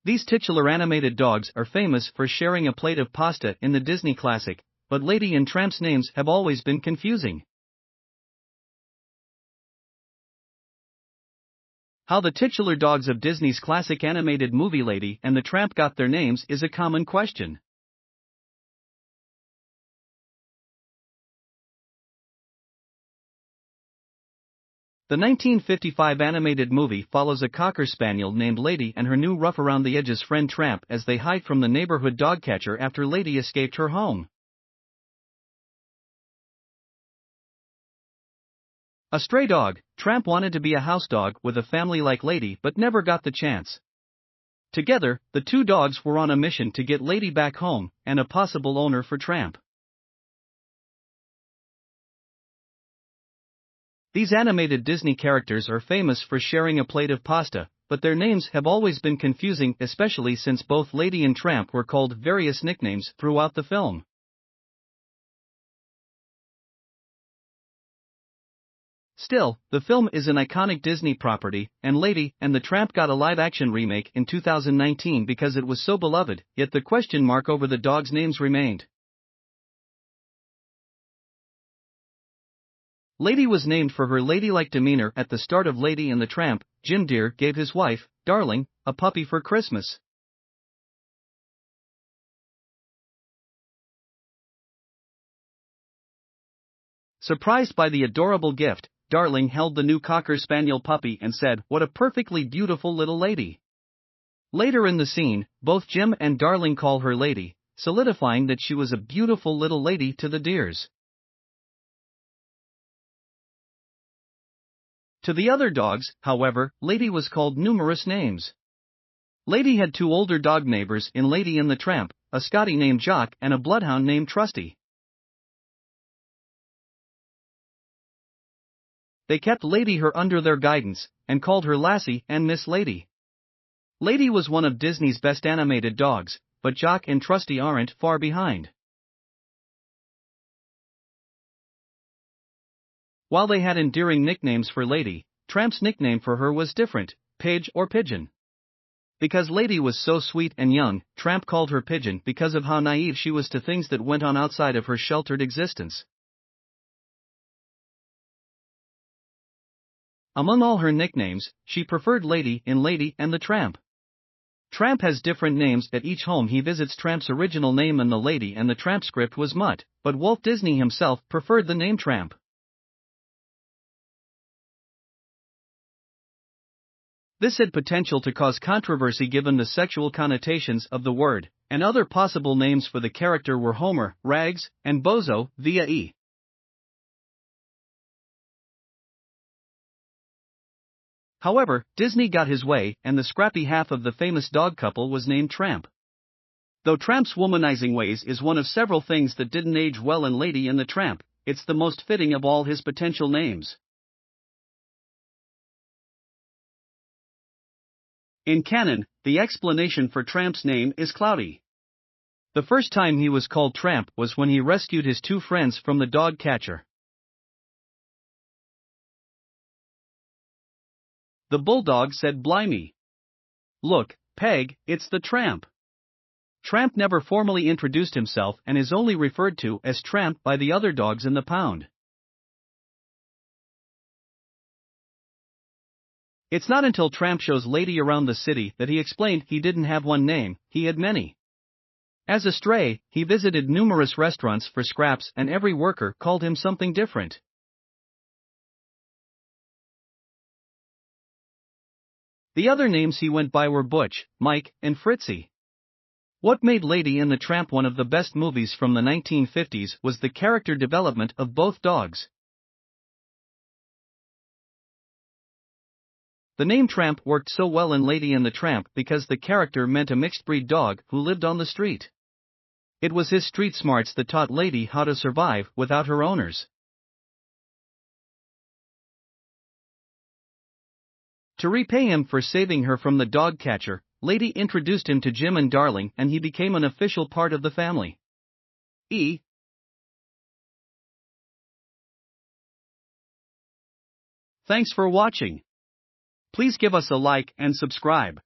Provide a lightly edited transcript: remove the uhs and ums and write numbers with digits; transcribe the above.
These titular animated dogs are famous for sharing a plate of pasta in the Disney classic, but Lady and Tramp's names have always been confusing. How the titular dogs of Disney's classic animated movie Lady and the Tramp got their names is a common question. The 1955 animated movie follows a cocker spaniel named Lady and her new rough-around-the-edges friend Tramp as they hide from the neighborhood dogcatcher after Lady escaped her home. A stray dog, Tramp wanted to be a house dog with a family like Lady but never got the chance. Together, the two dogs were on a mission to get Lady back home and a possible owner for Tramp. These animated Disney characters are famous for sharing a plate of pasta, but their names have always been confusing, especially since both Lady and Tramp were called various nicknames throughout the film. Still, the film is an iconic Disney property, and Lady and the Tramp got a live-action remake in 2019 because it was so beloved, yet the question mark over the dogs' names remained. Lady was named for her ladylike demeanor at the start of Lady and the Tramp. Jim Deere gave his wife, Darling, a puppy for Christmas. Surprised by the adorable gift, Darling held the new Cocker Spaniel puppy and said, "What a perfectly beautiful little lady." Later in the scene, both Jim and Darling call her Lady, solidifying that she was a beautiful little lady to the Deers. To the other dogs, however, Lady was called numerous names. Lady had two older dog neighbors in Lady and the Tramp, a Scottie named Jock and a bloodhound named Trusty. They kept Lady her under their guidance, and called her Lassie and Miss Lady. Lady was one of Disney's best animated dogs, but Jock and Trusty aren't far behind. While they had endearing nicknames for Lady, Tramp's nickname for her was different, Pidge or Pigeon. Because Lady was so sweet and young, Tramp called her Pigeon because of how naive she was to things that went on outside of her sheltered existence. Among all her nicknames, she preferred Lady in Lady and the Tramp. Tramp has different names at each home he visits. Tramp's original name in the Lady and the Tramp script was Mutt, but Walt Disney himself preferred the name Tramp. This had potential to cause controversy given the sexual connotations of the word, and other possible names for the character were Homer, Rags, and Bozo, via E. However, Disney got his way, and the scrappy half of the famous dog couple was named Tramp. Though Tramp's womanizing ways is one of several things that didn't age well in Lady and the Tramp, it's the most fitting of all his potential names. In canon, the explanation for Tramp's name is cloudy. The first time he was called Tramp was when he rescued his two friends from the dogcatcher. The bulldog said, "Blimey. Look, Peg, it's the Tramp." Tramp never formally introduced himself and is only referred to as Tramp by the other dogs in the pound. It's not until Tramp shows Lady around the city that he explained he didn't have one name, he had many. As a stray, he visited numerous restaurants for scraps and every worker called him something different. The other names he went by were Butch, Mike, and Fritzi. What made Lady and the Tramp one of the best movies from the 1950s was the character development of both dogs. The name Tramp worked so well in Lady and the Tramp because the character meant a mixed-breed dog who lived on the street. It was his street smarts that taught Lady how to survive without her owners. To repay him for saving her from the dogcatcher, Lady introduced him to Jim and Darling and he became an official part of the family. Thanks for watching. Please give us a like and subscribe.